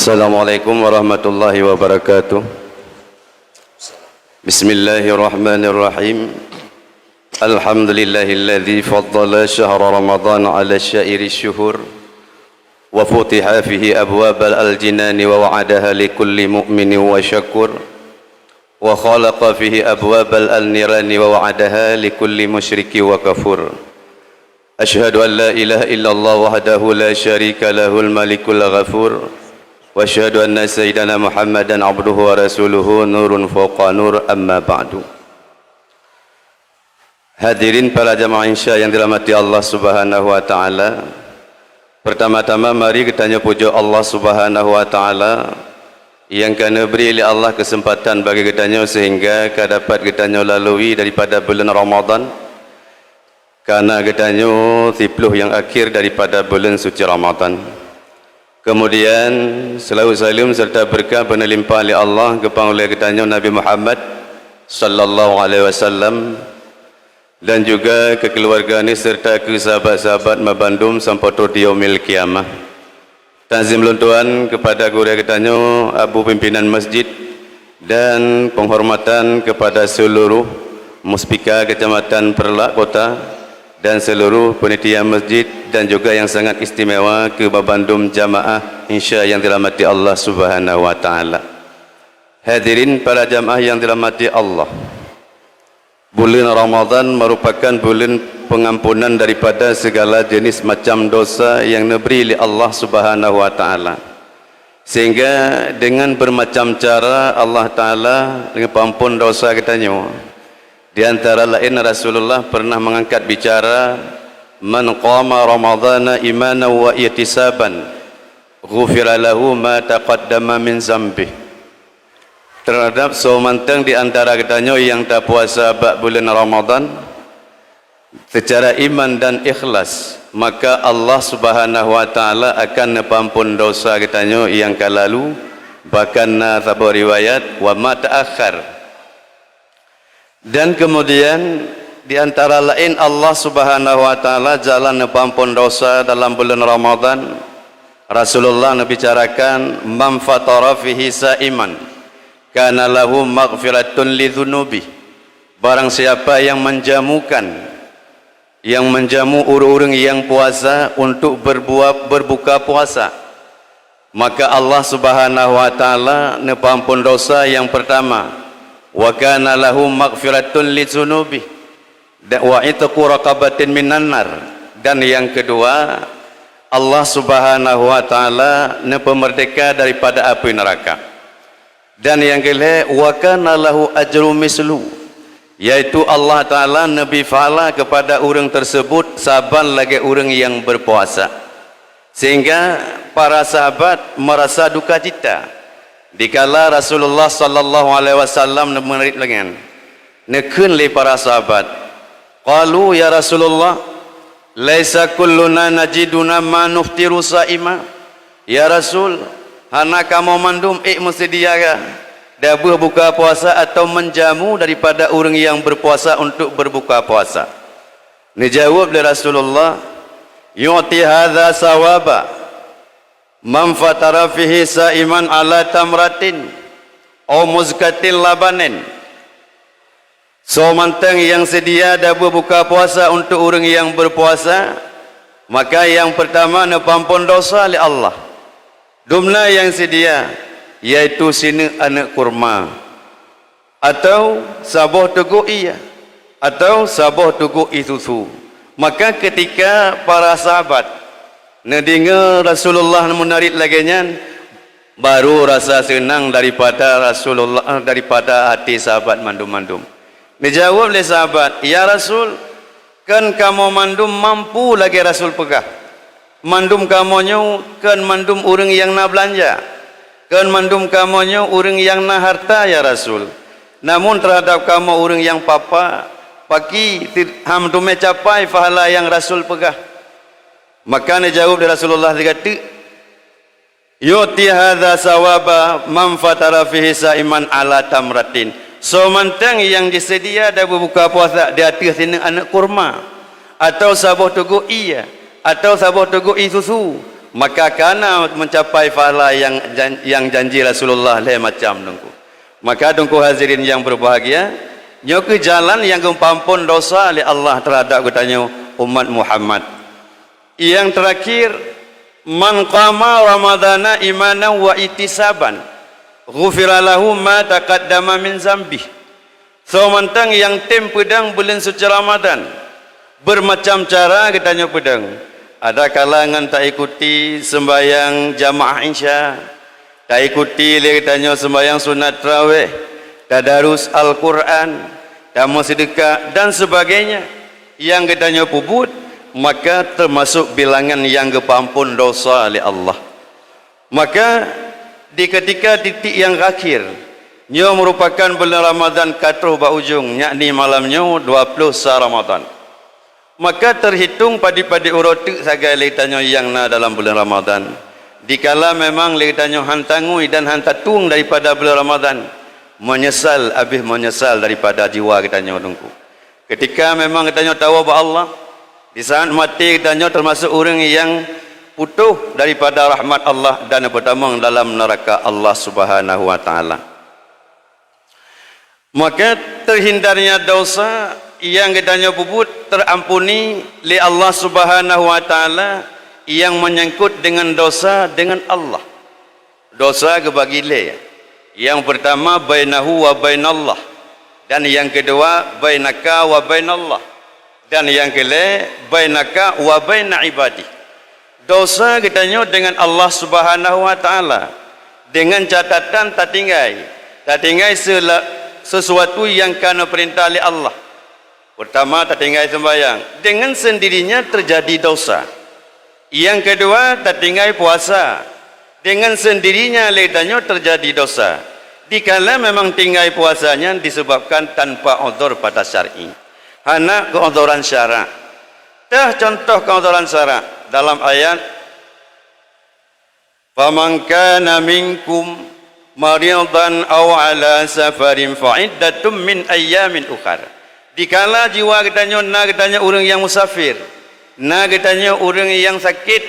Assalamualaikum warahmatullahi wabarakatuh. Bismillahirrahmanirrahim. Alhamdulillahilladzi faddala syahra Ramadan ala syairi syuhur wa futiha fihi abwabal al-jinani wa wa'adaha likulli mu'minin wa syakur wa khalaqa fihi abwabal al-nirani wa wa'adaha likulli musyriki wa kafur. Ashhadu an la ilaha illallah wahdahu la syarika lahul malikul ghafur wa asyhadu anna sayyidana Muhammadan abduhu wa rasuluhu nurun fawqa nur, amma ba'du. Hadirin para jamaah insya yang dirahmati Allah Subhanahu wa taala. Pertama-tama mari kita puja Allah Subhanahu wa taala yang kerana beri oleh Allah kesempatan bagi kita sehingga dapat kita lalui daripada bulan Ramadan, karena kita tipluh yang akhir daripada bulan suci Ramadan. Kemudian selawat salam serta berkah penelimpah oleh Allah kepada oleh kita Nabi Muhammad sallallahu alaihi wasallam dan juga ke keluarga ni serta ke sahabat-sahabat mabandum sampai di yaumil kiamah. Tanzim luntuan kepada guru kita Abu Pimpinan Masjid dan penghormatan kepada seluruh muspika Kecamatan Perlak Kota dan seluruh panitia masjid dan juga yang sangat istimewa ke Babandum Jamaah insya yang dirahmati Allah Subhanahu wa taala. Hadirin para jamaah yang dirahmati Allah, bulan Ramadan merupakan bulan pengampunan daripada segala jenis macam dosa yang diberi oleh Allah Subhanahu wa taala. Sehingga dengan bermacam cara Allah taala dengan pengampun dosa kita di antara lain Rasulullah pernah mengangkat bicara, man qama ramadhana imanan wa ihtisaban ghufira lahu ma taqaddama min zambi. Terhadap seorang di antara katanya yang tak puasa bab bulan Ramadan secara iman dan ikhlas, maka Allah Subhanahu wa taala akan mengampun dosa katanya yang kalalu, bahkan sabar riwayat wa ma ta'akhir. Dan kemudian di antara lain Allah Subhanahu wa taala jalan pengampun dosa dalam bulan Ramadan. Rasulullah membicarakan man fatara fihi saiman kana lahu maghfiratun lidzunubi. Barang siapa yang menjamu orang-orang yang puasa untuk berbuka puasa, maka Allah Subhanahu wa taala pengampun dosa yang pertama, wa kana lahu maghfiratun lidzunubi wa itqu raqabatin minan nar. Dan yang kedua, Allah Subhanahu wa taala pemerdeka daripada api neraka. Dan yang kelima, wa kana lahu ajru mislu, yaitu Allah taala nabi fahala kepada orang tersebut saban lagi orang yang berpuasa. Sehingga para sahabat merasa duka cita dikala Rasulullah sallallahu alaihi wasallam menerit lengan nekun li para sahabat, qalu ya Rasulullah laisa kulluna najiduna ma nuftiru saima. Ya Rasul, hana kamu mandum mesti dijaga dah berbuka puasa atau menjamu daripada orang yang berpuasa untuk berbuka puasa. Dijawab oleh Rasulullah, yu'ti hadza sawaba man fatara fihi saiman ala tamratin aw muzkatil labanin. Seorang yang sedia dah berbuka puasa untuk orang yang berpuasa, maka yang pertama pengampun dosa oleh Allah. Dumna yang sedia yaitu sini anak kurma atau sabuh teguk atau sabuh teguk isusu. Maka ketika para sahabat dengar Rasulullah menarik laginya, baru rasa senang daripada Rasulullah, daripada hati sahabat mandum-mandum. Dijawab oleh sahabat, ya Rasul, kan kamu mandum mampu lagi Rasul pegah. Mandum kamu kan mandum orang yang nak belanja, kan mandum kamu orang yang nak harta ya Rasul. Namun terhadap kamu orang yang papa pagi hamdume capai pahala yang Rasul pegah. Maka dijawab dari Rasulullah dikata, yu'ti hadza sawaba man fatara fihi saiman ala tamratin. So mantang yang disedia dah berbuka puasa di atas sini anak kurma atau sabuh teguk atau sabuh teguk susu, maka kana mencapai pahala yang janji Rasulullah le macam dengku. Maka dengku hadirin yang berbahagia, nyo ke jalan yang kempampun dosa oleh Allah terhadap katanya umat Muhammad. Yang terakhir, man qama ramadhana imanan wa ihtisaban ghufira lahu ma taqaddama min zambih. So mantang yang tem pedang bulan suci Ramadan bermacam cara katanya pedang. Ada kalangan tak ikuti sembahyang jamaah Isya, tak ikuti katanya sembahyang sunat tarawih, tadarus Al-Quran, tamu sedekah dan sebagainya yang katanya puput, maka termasuk bilangan yang kepampun dosa oleh Allah. Maka di ketika titik yang akhir, nyo merupakan bulan Ramadan katruh ba ujung, yakni malamnya 20 sah Ramadan. Maka terhitung padi-padi urotik sagai tanya yang na dalam bulan Ramadan. Dikala memang tanya hantangui dan hantatung daripada bulan Ramadan, menyesal habis menyesal daripada jiwa katanya dengku. Ketika memang katanya tahu bahwa Allah di saat mati katanya termasuk orang yang putuh daripada rahmat Allah dan bertamang dalam neraka Allah Subhanahu wa taala. Maka terhindarnya dosa yang katanya puput terampuni oleh Allah Subhanahu wa taala yang menyangkut dengan dosa dengan Allah. Dosa kebagi le. Yang pertama bainahu wa bainallah, dan yang kedua bainaka wa bainallah, dan yang ketiga bainaka wa baina ibadi. Dosa katanya dengan Allah Subhanahu wa taala dengan catatan tak tinggal sesuatu yang kena perintah oleh Allah. Pertama, tak tinggal sembahyang, dengan sendirinya terjadi dosa. Yang kedua, tak tinggal puasa, dengan sendirinya letanya terjadi dosa. Dikala memang tinggal puasanya disebabkan tanpa uzur pada syar'i, hanya keuzuran syarak. Contoh keuzuran syarak dalam ayat faman kana minkum maridan aw ala safarin fa'iddatum min ayyamin ukhra. Dikala jiwa katanya orang yang musafir, katanya orang yang sakit,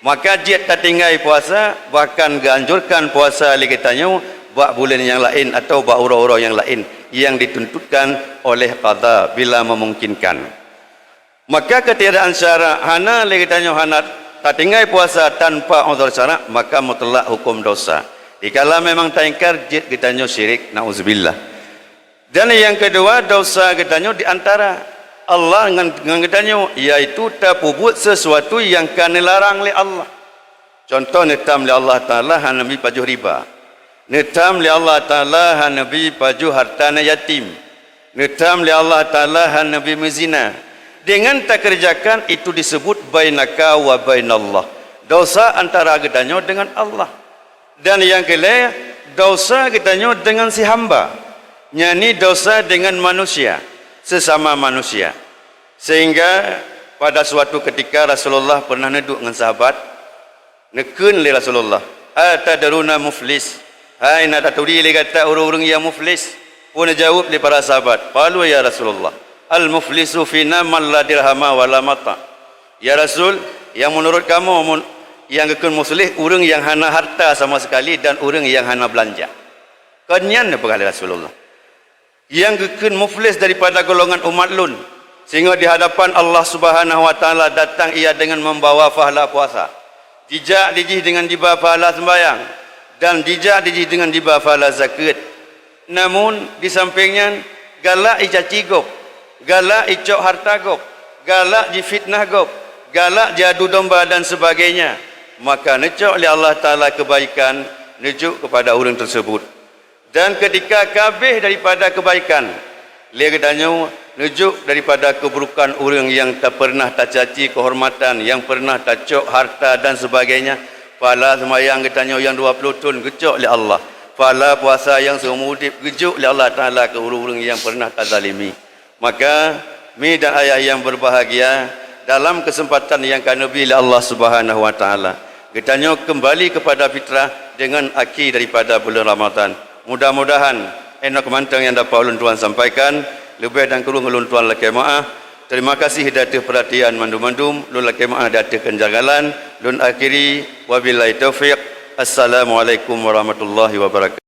maka dia tak tinggal puasa, bahkan ganjurkan puasa lagi katanya buat bulan yang lain atau buat ura-ura yang lain yang dituntutkan oleh qada bila memungkinkan. Maka ketiadaan syarak hana lagi katanya hana tak tinggal puasa tanpa uzur syarak, maka mutlak hukum dosa. Dikala memang tak ingkar, jid katanya syirik, na'udzubillah. Dan yang kedua, dosa katanya di antara Allah dengan katanya, iaitu terpubut sesuatu yang kena larang oleh Allah. Contoh, netam oleh Allah Ta'ala hanabi pajuh riba, netam oleh Allah Ta'ala hanabi pajuh hartana yatim, netam oleh Allah Ta'ala hanabi mezina. Dengan tak kerjakan, itu disebut bainaka wa bainallah, dosa antara katanya dengan Allah. Dan yang kedua, dosa katanya dengan si hamba, yakni dosa dengan manusia, sesama manusia. Sehingga pada suatu ketika Rasulullah pernah duduk dengan sahabat, nekun li Rasulullah, atadaruna muflis, hai nak taturi li kata orang-orang yang muflis. Pun jawab li para sahabat, qalu ya Rasulullah, al muflisu fina man la dirhama wa la mata. Ya Rasul, yang menurut kamu yang kekun muflis orang yang hana harta sama sekali dan orang yang hana belanja. Kenyan apa kata Rasulullah? Yang kekun muflis daripada golongan umat lun, sehingga di hadapan Allah Subhanahu wa taala datang ia dengan membawa pahala puasa, jijak dijih dengan dibawa pahala sembahyang, dan jijak dijih dengan dibawa pahala zakat. Namun di sampingnya galak icaci gop, galak icok harta gop, galak difitnah gop, galak jadu domba dan sebagainya. Maka necok oleh Allah Ta'ala kebaikan nejuk kepada orang tersebut. Dan ketika kabeh daripada kebaikan, dia katanya nejuk daripada keburukan orang yang tak pernah tak caci kehormatan, yang pernah tak cok harta dan sebagainya. Pahala sembahyang katanya yang 20 tahun gecok oleh Allah. Pahala puasa yang seumur hidup gecok oleh Allah Ta'ala ke orang-orang yang pernah tak zalimi. Maka mi dan ayah yang berbahagia, dalam kesempatan yang kami beri oleh Allah Subhanahu wa taala, katanya kembali kepada fitrah dengan akhir daripada bulan Ramadan. Mudah-mudahan enak mantang yang dapat ulun tuan sampaikan, lebih dan kurang ulun tuan laki maaf. Terima kasih data perhatian mandum-mandum. Lun laki maaf data kenjagalan. Lun akhiri wabillahi taufiq. Assalamualaikum warahmatullahi wabarakatuh.